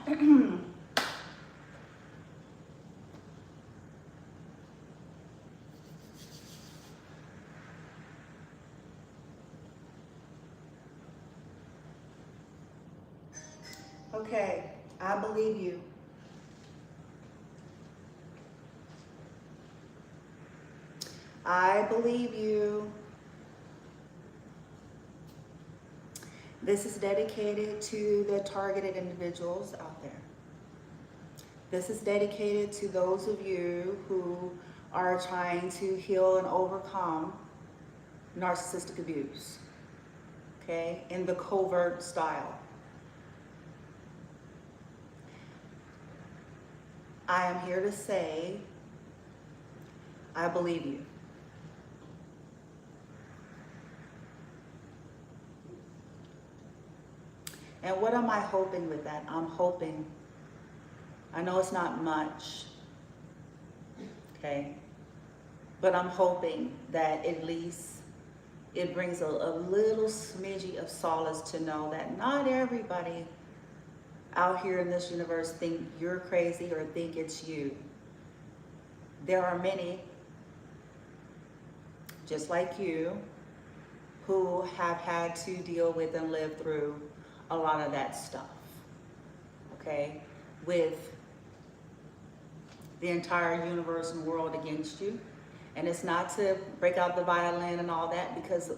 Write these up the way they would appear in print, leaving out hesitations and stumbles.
Okay, I believe you. I believe you. This is dedicated to the targeted individuals out there. This is dedicated to those of you who are trying to heal and overcome narcissistic abuse, okay, in the covert style. I am here to say, I believe you. And what am I hoping with that? I'm hoping, I know it's not much, okay, but I'm hoping that at least it brings a little smidgy of solace to know that not everybody out here in this universe think you're crazy or think it's you. There are many, just like you, who have had to deal with and live through a lot of that stuff, okay? With the entire universe and world against you. And it's not to break out the violin and all that, because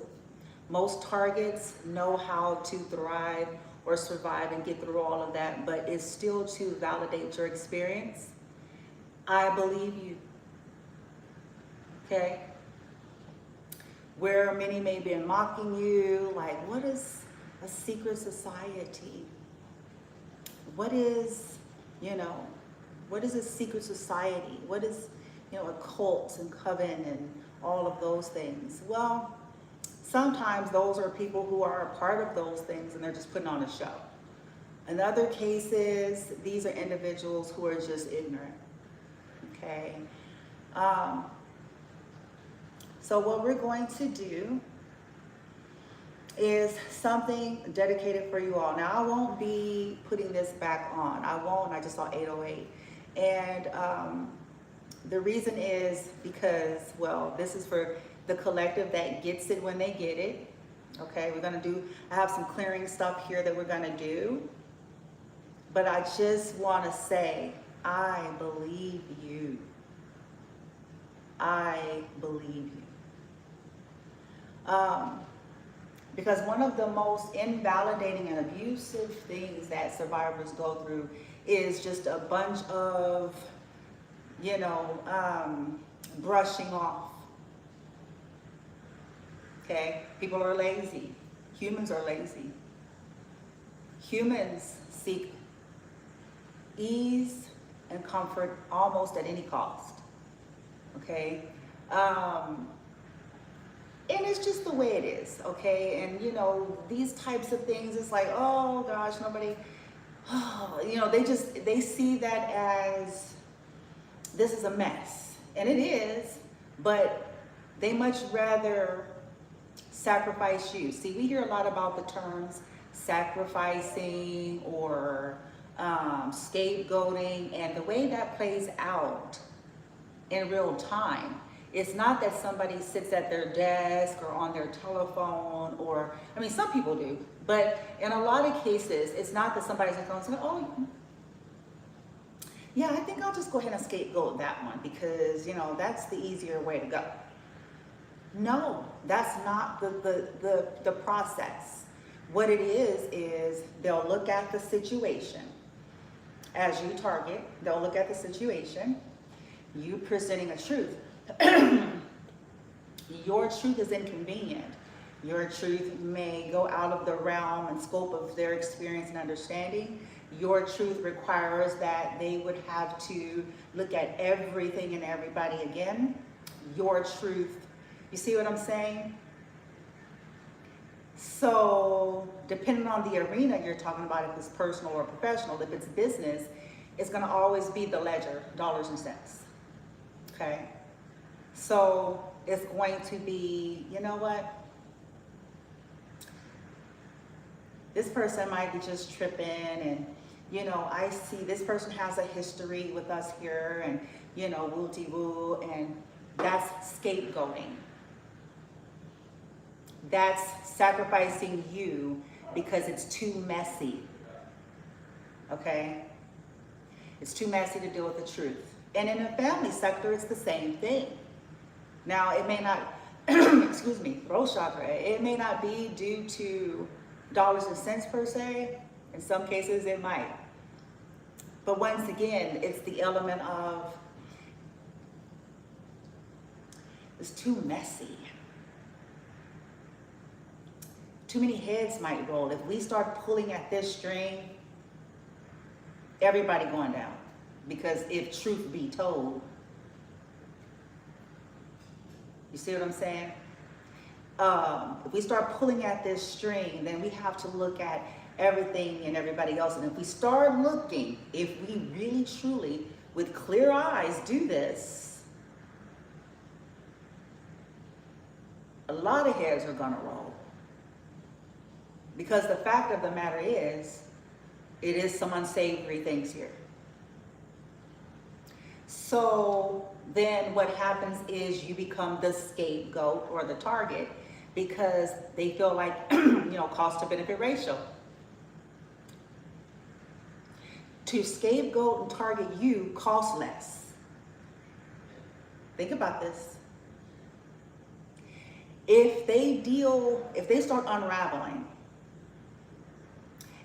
most targets know how to thrive or survive and get through all of that, but it's still to validate your experience. I believe you, okay? Where many may be mocking you, like, what is a secret society? What is, what is a secret society? What is, a cult and coven and all of those things? Well, sometimes those are people who are a part of those things and they're just putting on a show. In other cases, these are individuals who are just ignorant, okay? So what we're going to do is something dedicated for you all. Now, I won't be putting this back on. I just saw 808. And the reason is because, well, this is for the collective that gets it when they get it. Okay, I have some clearing stuff here that we're gonna do. But I just wanna say, I believe you. I believe you. Because one of the most invalidating and abusive things that survivors go through is just a bunch of, brushing off. Okay? People are lazy. Humans are lazy. Humans seek ease and comfort almost at any cost. Okay? And it's just the way it is, okay? And, these types of things, it's like, oh, gosh, nobody, they see that as, this is a mess. And it is, but they much rather sacrifice you. See, we hear a lot about the terms sacrificing or scapegoating, and the way that plays out in real time. It's not that somebody sits at their desk or on their telephone, or, some people do, but in a lot of cases, it's not that somebody's going to say, oh, yeah, I think I'll just go ahead and scapegoat that one because, that's the easier way to go. No, that's not the process. What it is they'll look at the situation as you target, they'll look at the situation, you presenting a truth. Your truth is inconvenient. Your truth may go out of the realm and scope of their experience and understanding. Your truth requires that they would have to look at everything and everybody again. Your truth, you see what I'm saying? So depending on the arena you're talking about, if it's personal or professional, if it's business, it's going to always be the ledger, dollars and cents. Okay? So it's going to be, you know what? This person might be just tripping and, you know, I see this person has a history with us here and, you know, woo-de-woo, and that's scapegoating. That's sacrificing you because it's too messy, okay? It's too messy to deal with the truth. And in the family sector, it's the same thing. Now, it may not, excuse me, throat chakra, it may not be due to dollars and cents per se. In some cases, it might. But once again, it's the element of, it's too messy. Too many heads might roll. If we start pulling at this string, everybody going down. Because if truth be told, you see what I'm saying? If we start pulling at this string, then we have to look at everything and everybody else. And if we start looking, if we really truly, with clear eyes, do this, a lot of heads are gonna roll. Because the fact of the matter is, it is some unsavory things here. So then what happens is you become the scapegoat or the target because they feel like, you know, cost to benefit ratio. To scapegoat and target you costs less. Think about this. If they start unraveling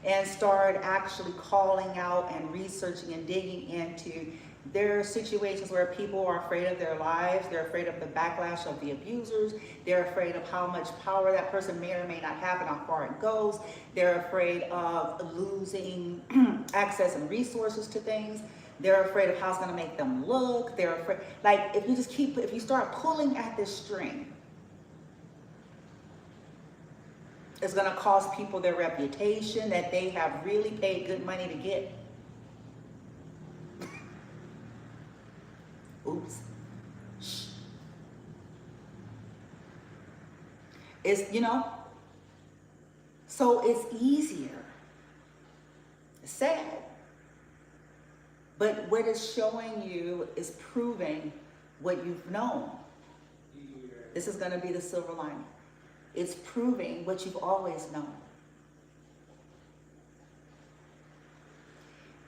and start actually calling out and researching and digging into, there are situations where people are afraid of their lives, they're afraid of the backlash of the abusers, they're afraid of how much power that person may or may not have and how far it goes, they're afraid of losing access and resources to things, they're afraid of how it's gonna make them look, they're afraid, like if you start pulling at this string, it's gonna cost people their reputation that they have really paid good money to get. Oops. Shh. It's, you know, so it's easier. It's sad. But what it's showing you is proving what you've known. This is going to be the silver lining. It's proving what you've always known.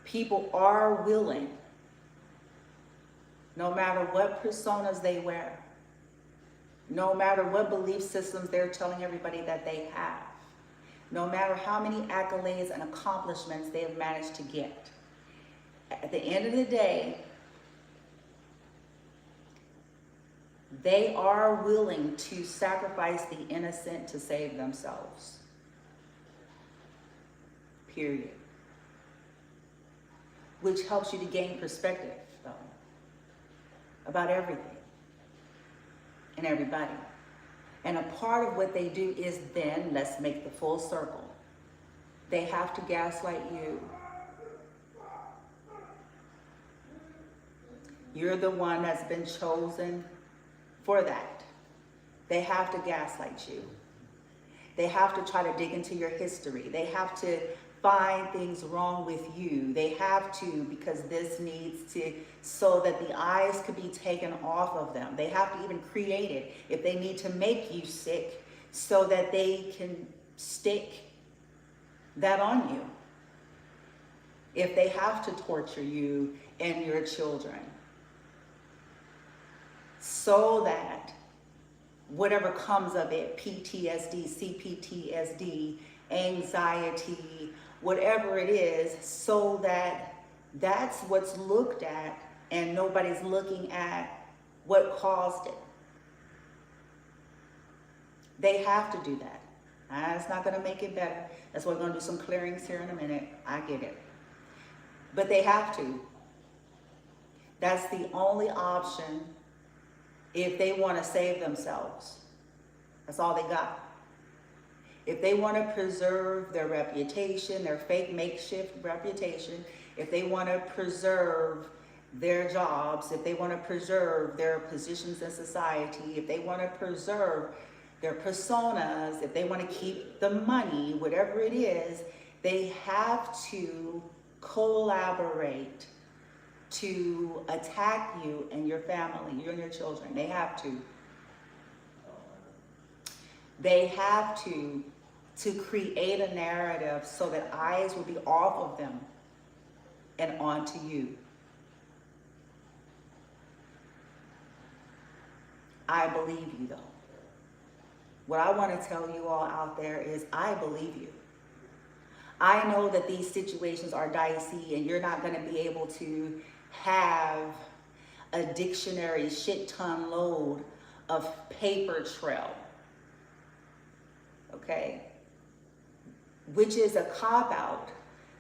People are willing, no matter what personas they wear, no matter what belief systems they're telling everybody that they have, no matter how many accolades and accomplishments they have managed to get. At the end of the day, they are willing to sacrifice the innocent to save themselves. Period. Which helps you to gain perspective, though, about everything and everybody. And a part of what they do is then, let's make the full circle. They have to gaslight you. You're the one that's been chosen for that. They have to gaslight you. They have to try to dig into your history. They have to find things wrong with you. They have to, because this needs to, so that the eyes could be taken off of them. They have to even create it if they need to make you sick so that they can stick that on you. If they have to torture you and your children, so that whatever comes of it, PTSD, CPTSD, anxiety, whatever it is, so that that's what's looked at and nobody's looking at what caused it. They have to do that. That's not going to make it better. That's why we're going to do some clearings here in a minute. I get it. But they have to. That's the only option if they want to save themselves. That's all they got. If they want to preserve their reputation, their fake makeshift reputation, if they want to preserve their jobs, if they want to preserve their positions in society, if they want to preserve their personas, if they want to keep the money, whatever it is, they have to collaborate to attack you and your family, you and your children. They have to. They have to create a narrative so that eyes will be off of them and onto you. I believe you though. What I want to tell you all out there is I believe you. I know that these situations are dicey and you're not going to be able to have a dictionary shit ton load of paper trail. Okay? Which is a cop-out,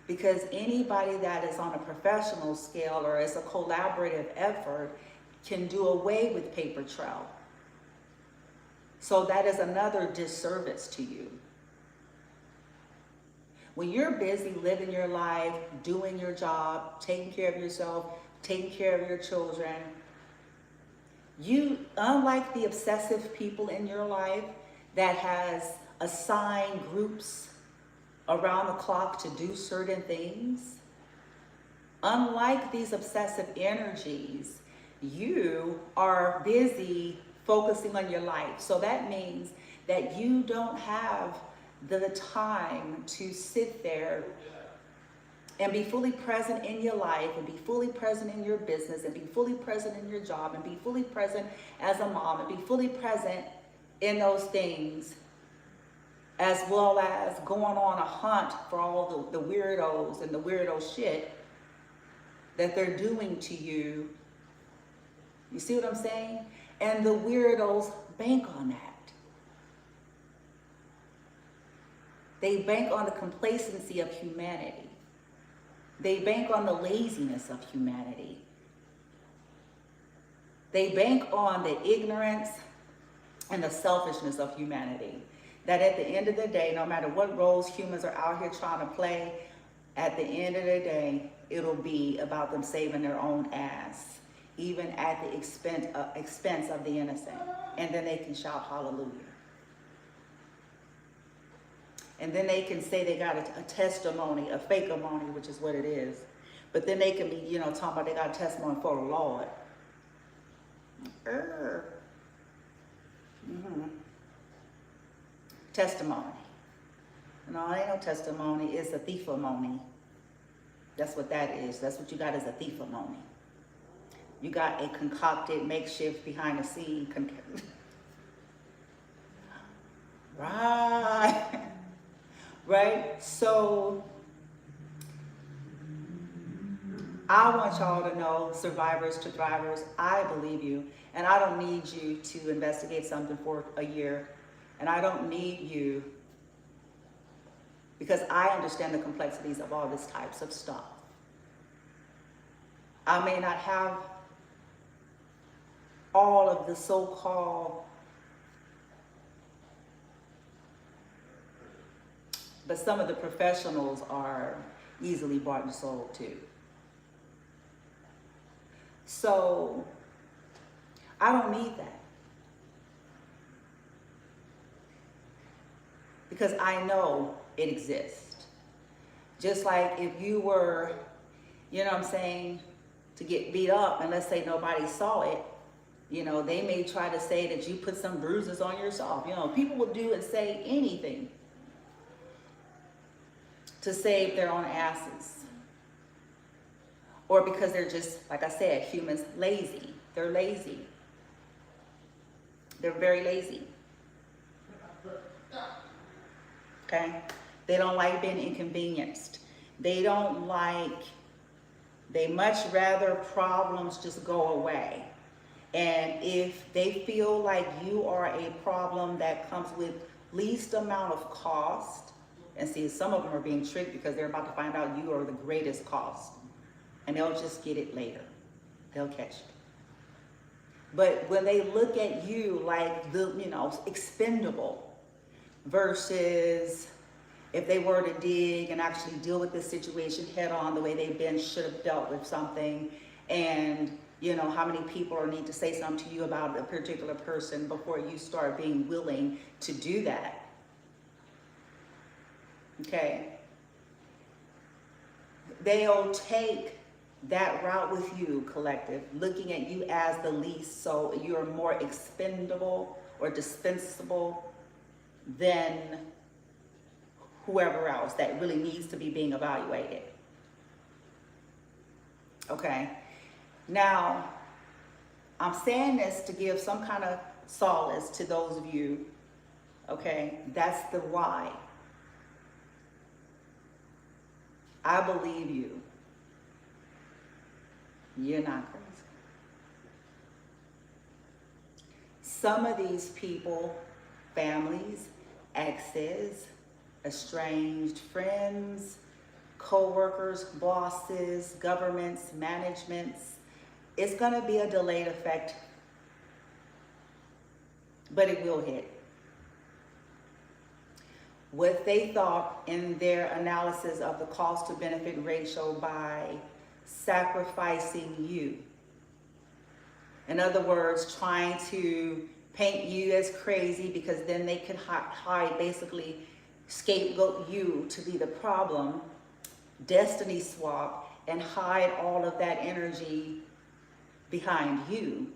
because anybody that is on a professional scale or is a collaborative effort can do away with paper trail. So that is another disservice to you. When you're busy living your life, doing your job, taking care of yourself, taking care of your children, you, unlike the obsessive people in your life that has assigned groups around the clock to do certain things, unlike these obsessive energies, you are busy focusing on your life. So that means that you don't have the time to sit there and be fully present in your life and be fully present in your business and be fully present in your job and be fully present as a mom and be fully present in those things, as well as going on a hunt for all the weirdos and the weirdo shit that they're doing to you. You see what I'm saying? And the weirdos bank on that. They bank on the complacency of humanity. They bank on the laziness of humanity. They bank on the ignorance and the selfishness of humanity. That at the end of the day, no matter what roles humans are out here trying to play, at the end of the day, it'll be about them saving their own ass, even at the expense of the innocent. And then they can shout hallelujah. And then they can say they got a testimony, a fake-a-mony, which is what it is. But then they can be, you know, talking about they got a testimony for the Lord. Testimony. No, it ain't no testimony. It's a thief-a-mony. That's what that is. That's what you got, is a thief-a-mony. You got a concocted makeshift behind the scene. Right. Right? So I want y'all to know, survivors to thrivers, I believe you. And I don't need you to investigate something for a year. And I don't need you, because I understand the complexities of all this types of stuff. I may not have all of the so-called, but some of the professionals are easily bought and sold too. So I don't need that. Because I know it exists. Just like if you were, you know what I'm saying, to get beat up, and let's say nobody saw it, you know, they may try to say that you put some bruises on yourself. You know, people will do and say anything to save their own asses. Or because they're just, like I said, humans lazy. They're lazy. They're very lazy. Okay? They don't like being inconvenienced. They much rather problems just go away. And if they feel like you are a problem that comes with least amount of cost, and see, some of them are being tricked because they're about to find out you are the greatest cost. And they'll just get it later. They'll catch it. But when they look at you like the, you know, expendable, versus if they were to dig and actually deal with this situation head on the way they've been, should have dealt with something, and you know, how many people need to say something to you about a particular person before you start being willing to do that. Okay. they'll take that route with you, collective, looking at you as the least, so you're more expendable or dispensable than whoever else that really needs to be being evaluated. Okay, now I'm saying this to give some kind of solace to those of you. Okay, that's the why. I believe you. You're not crazy. Some of these people, families, exes, estranged friends, co-workers, bosses, governments, managements, it's going to be a delayed effect, but it will hit. What they thought in their analysis of the cost to benefit ratio by sacrificing you. In other words, trying to paint you as crazy because then they can hide, basically scapegoat you to be the problem, destiny swap, and hide all of that energy behind you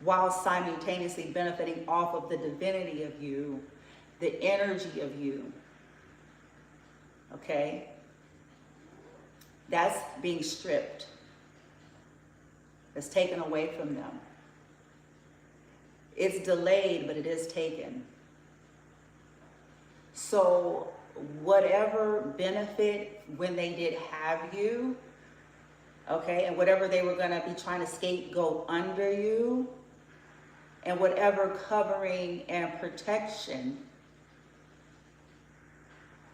while simultaneously benefiting off of the divinity of you, the energy of you. Okay? That's being stripped. It's taken away from them. It's delayed, but it is taken. So whatever benefit when they did have you, okay, and whatever they were going to be trying to scapegoat under you, and whatever covering and protection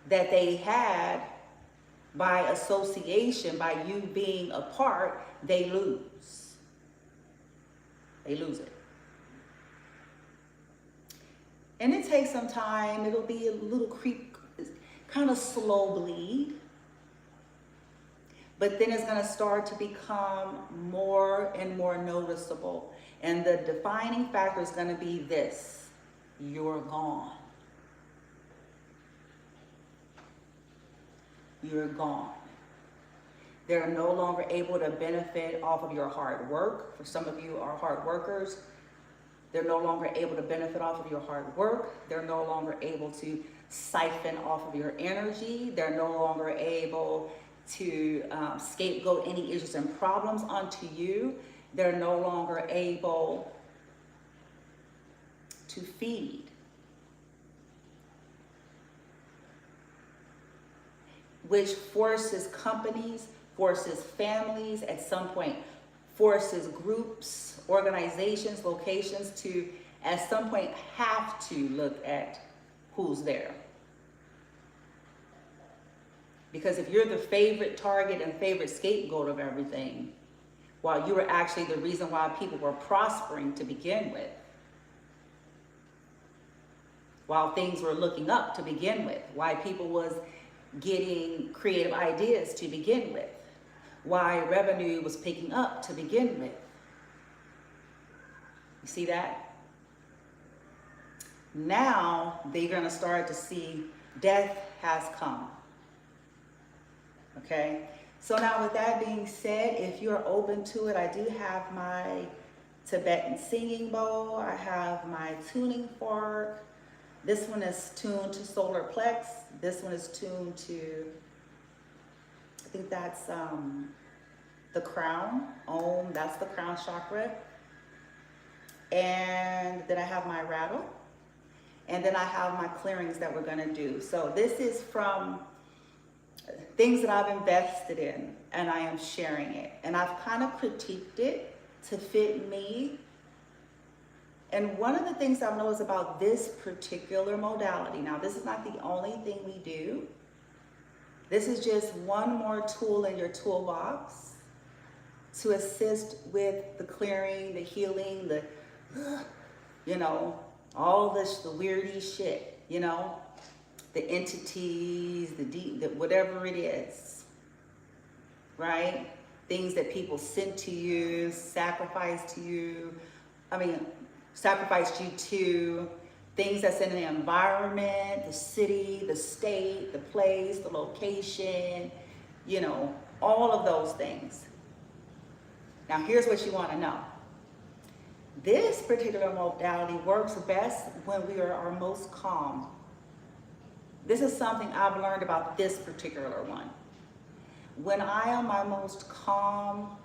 that they had by association, by you being a part, they lose. They lose it. And it takes some time. It'll be a little creep, kind of slow bleed. But then it's going to start to become more and more noticeable. And the defining factor is going to be this: you're gone. You're gone. They're no longer able to benefit off of your hard work. For some of you are hard workers. They're no longer able to benefit off of your hard work. They're no longer able to siphon off of your energy. They're no longer able to scapegoat any issues and problems onto you. They're no longer able to feed. Which forces companies, forces families, at some point forces groups, organizations, locations to at some point have to look at who's there. Because if you're the favorite target and favorite scapegoat of everything, while you were actually the reason why people were prospering to begin with, while things were looking up to begin with, why people was getting creative ideas to begin with, why revenue was picking up to begin with. You see that? Now they're going to start to see death has come. Okay? So now with that being said, if you're open to it, I do have my Tibetan singing bowl. I have my tuning fork. This one is tuned to solar plex. This one is tuned to, I think that's the crown. Om, that's the crown chakra. And then I have my rattle. And then I have my clearings that we're gonna do. So this is from things that I've invested in, and I am sharing it. And I've kind of critiqued it to fit me. And one of the things I've noticed about this particular modality, now this is not the only thing we do. This is just one more tool in your toolbox to assist with the clearing, the healing, the, you know, all this, the weirdy shit, you know, the entities, the deep, the whatever it is, right? Things that people sent to you, sacrificed to you. Sacrificed you to, things that's in the environment, the city, the state, the place, the location, you know, all of those things. Now, here's what you want to know. This particular modality works best when we are our most calm. This is something I've learned about this particular one. When I am my most calm,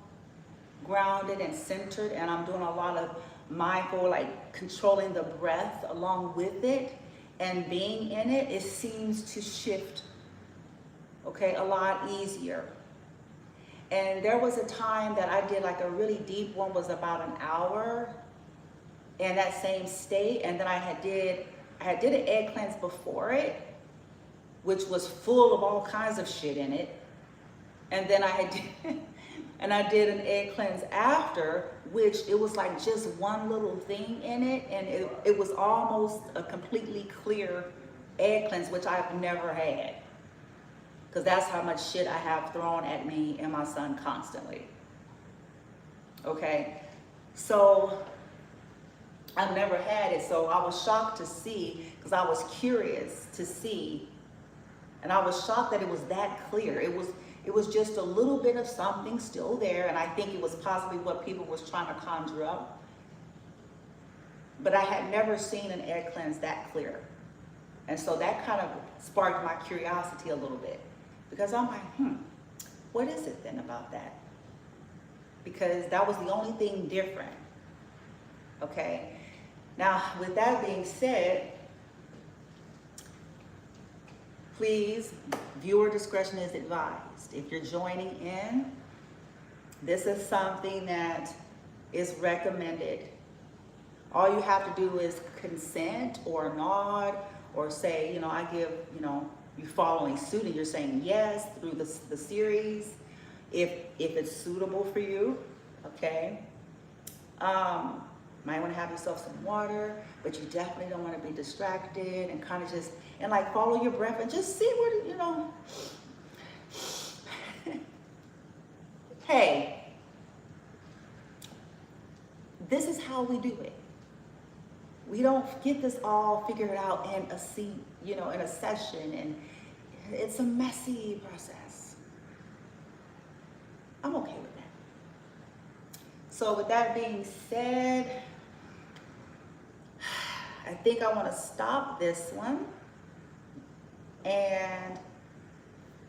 grounded, and centered, and I'm doing a lot of mindful, like controlling the breath along with it and being in it, it seems to shift, okay, a lot easier. And there was a time that I did like a really deep one, was about an hour in that same state. And then I did an egg cleanse before it, which was full of all kinds of shit in it. And then I did an egg cleanse after, which it was like just one little thing in it. And it was almost a completely clear egg cleanse, which I've never had. Because that's how much shit I have thrown at me and my son constantly. Okay, so I've never had it, so I was shocked to see, because I was curious to see, and I was shocked that it was that clear. It was just a little bit of something still there, and I think it was possibly what people was trying to conjure up. But I had never seen an egg cleanse that clear. And so that kind of sparked my curiosity a little bit. Because I'm like, what is it then about that? Because that was the only thing different. Okay. Now, with that being said, please, viewer discretion is advised. If you're joining in, this is something that is recommended. All you have to do is consent or nod or say, you know, I give, you know, you're following suit and you're saying yes through the series, if it's suitable for you, okay? Might want to have yourself some water, but you definitely don't want to be distracted, and kind of just, and like follow your breath and just see what, you know. Hey, this is how we do it. We don't get this all figured out in a seat, you know, in a session, and it's a messy process. I'm okay with that. So with that being said, I think I want to stop this one and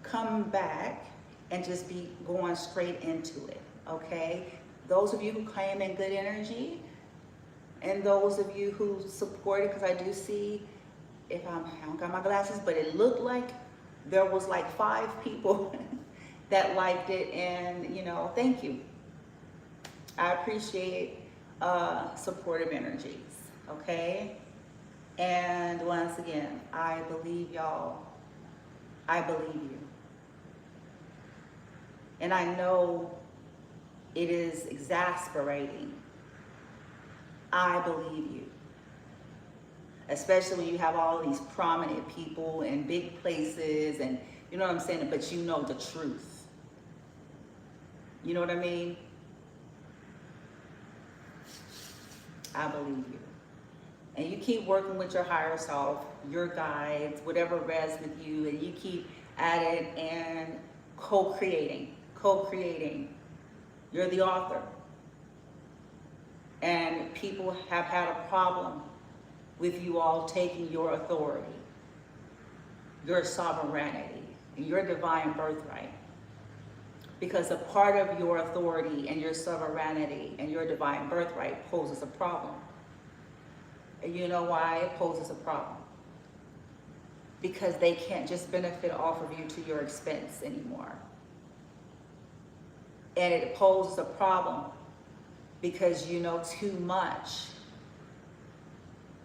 come back and just be going straight into it, okay? Those of you who came in good energy, and those of you who supported, because I do see, I don't got my glasses, but it looked like there was like 5 people that liked it, and you know, thank you. I appreciate supportive energies, okay? And once again, I believe y'all. I believe you. And I know it is exasperating. I believe you. Especially when you have all these prominent people in big places, and you know what I'm saying, but you know the truth. You know what I mean? I believe you. And you keep working with your higher self, your guides, whatever resonates with you, and you keep at it and co-creating. You're the author. And people have had a problem with you all taking your authority, your sovereignty, and your divine birthright. Because a part of your authority and your sovereignty and your divine birthright poses a problem. And you know why it poses a problem? Because they can't just benefit off of you to your expense anymore. And it poses a problem because you know too much.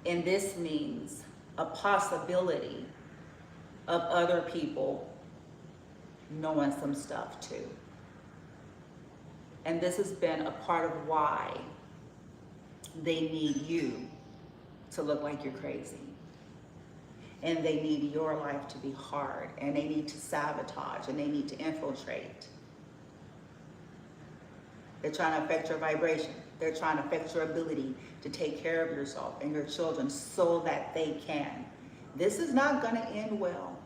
And this means a possibility of other people knowing some stuff too. And this has been a part of why they need you to look like you're crazy. And they need your life to be hard, and they need to sabotage, and they need to infiltrate. They're trying to affect your vibration. They're trying to affect your ability to take care of yourself and your children so that they can. This is not going to end well.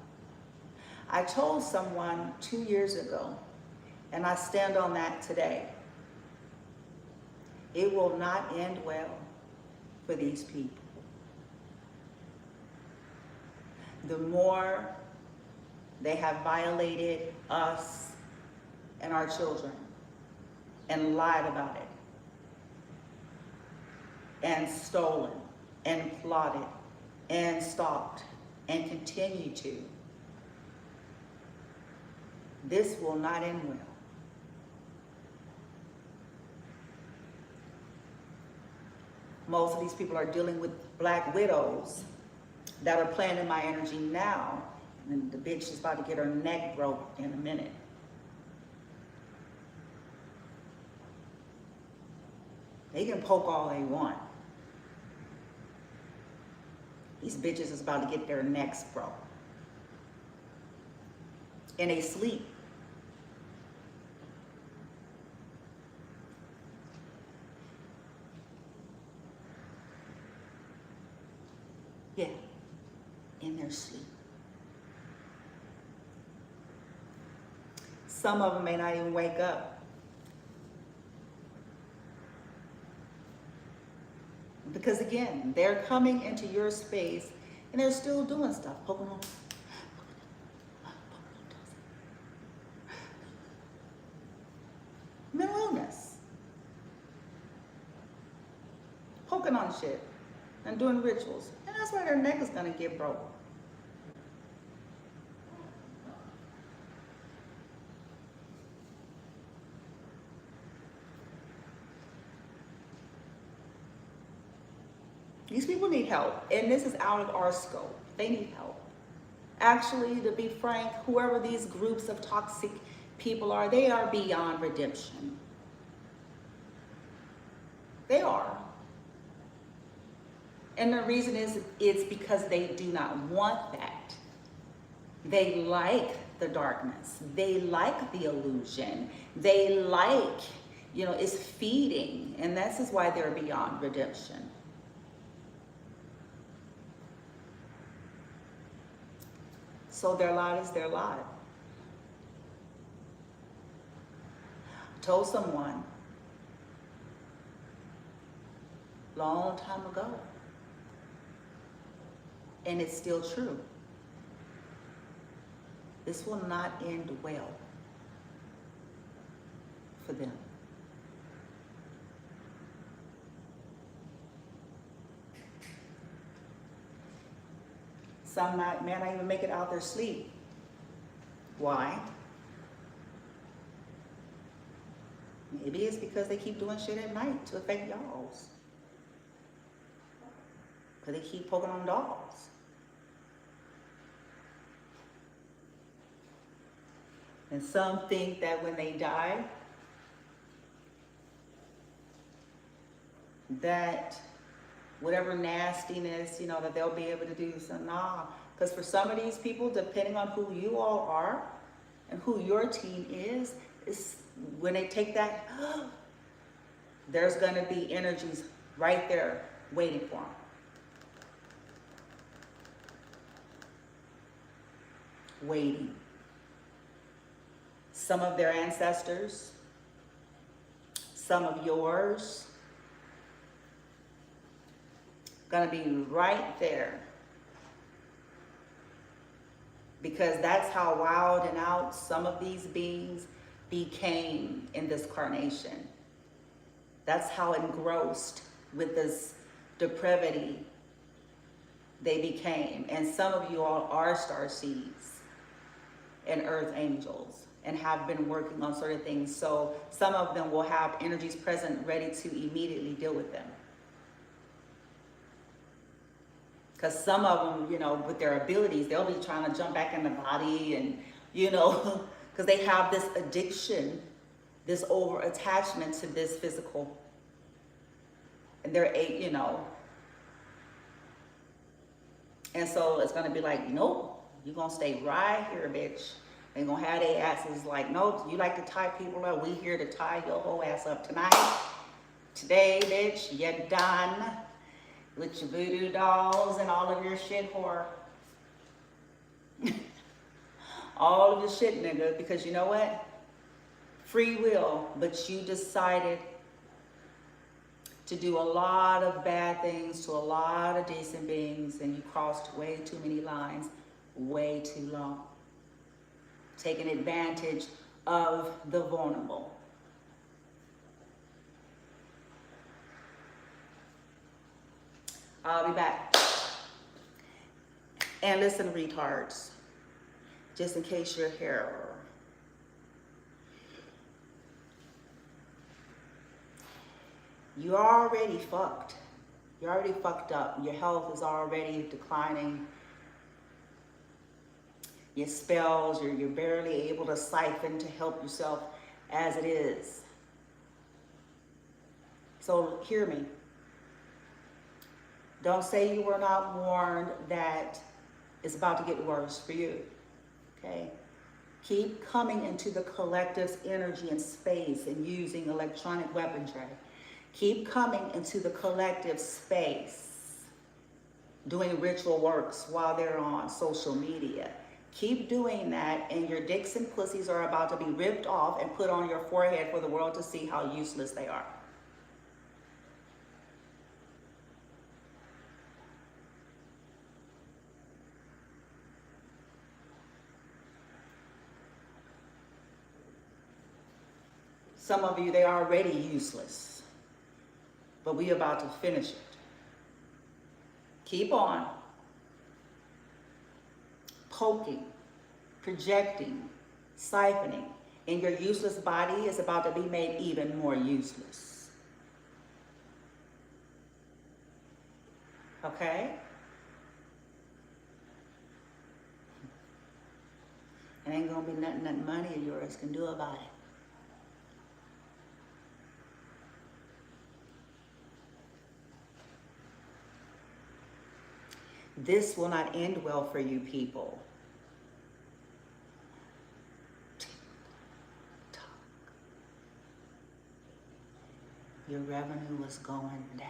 I told someone 2 years ago, and I stand on that today, it will not end well for these people. The more they have violated us and our children and lied about it and stolen and plotted and stalked and continue to, this will not end well. Most of these people are dealing with black widows that are playing in my energy now, and the bitch is about to get her neck broke in a minute. They can poke all they want. These bitches is about to get their necks broke. And they sleep. Yeah, in their sleep. Some of them may not even wake up. Because again, they're coming into your space and they're still doing stuff, poking on. Mental illness. Poking on shit and doing rituals. And that's why their neck is gonna get broke. These people need help, and this is out of our scope. They need help. Actually, to be frank, whoever these groups of toxic people are, they are beyond redemption. They are. And the reason is, it's because they do not want that. They like the darkness. They like the illusion. They like, it's feeding. And this is why they're beyond redemption. So their lot is their lot. I told someone long time ago, and it's still true. This will not end well for them. Some may not even make it out their sleep. Why? Maybe it's because they keep doing shit at night to affect y'all's. Because they keep poking on dolls. And some think that when they die, that whatever nastiness, that they'll be able to do. So nah, because for some of these people, depending on who you all are and who your team is when they take that, there's gonna be energies right there waiting for them. Waiting. Some of their ancestors, some of yours, gonna be right there, because that's how wild and out some of these beings became in this carnation. That's how engrossed with this depravity they became. And some of you all are star seeds and earth angels and have been working on certain things. So some of them will have energies present ready to immediately deal with them. Because some of them, with their abilities, they'll be trying to jump back in the body and, because they have this addiction, this over attachment to this physical. And they're, and so it's going to be like, nope, you're going to stay right here, bitch. They're going to have their asses like, nope, you like to tie people up. We here to tie your whole ass up tonight. Today, bitch, you're done with your voodoo dolls and all of your shit whore. all of your shit, nigga, because you know what? Free will, but you decided to do a lot of bad things to a lot of decent beings, and you crossed way too many lines, way too long. Taking advantage of the vulnerable. I'll be back. And listen, retards, just in case you're here. You're already fucked. You're already fucked up. Your health is already declining. Your spells, you're barely able to siphon to help yourself as it is. So hear me. Don't say you were not warned that it's about to get worse for you, okay? Keep coming into the collective's energy and space and using electronic weaponry. Keep coming into the collective space, doing ritual works while they're on social media. Keep doing that, and your dicks and pussies are about to be ripped off and put on your forehead for the world to see how useless they are. Some of you, they're already useless, but we about to finish it. Keep on poking, projecting, siphoning, and your useless body is about to be made even more useless. Okay? It ain't gonna be nothing that money of yours can do about it. This will not end well for you people. Your revenue is going down.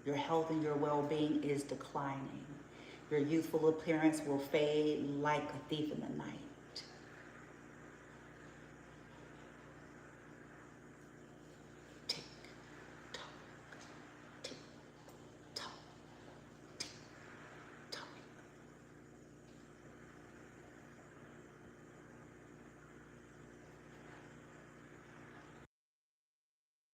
Your health and your well-being is declining. Your youthful appearance will fade like a thief in the night.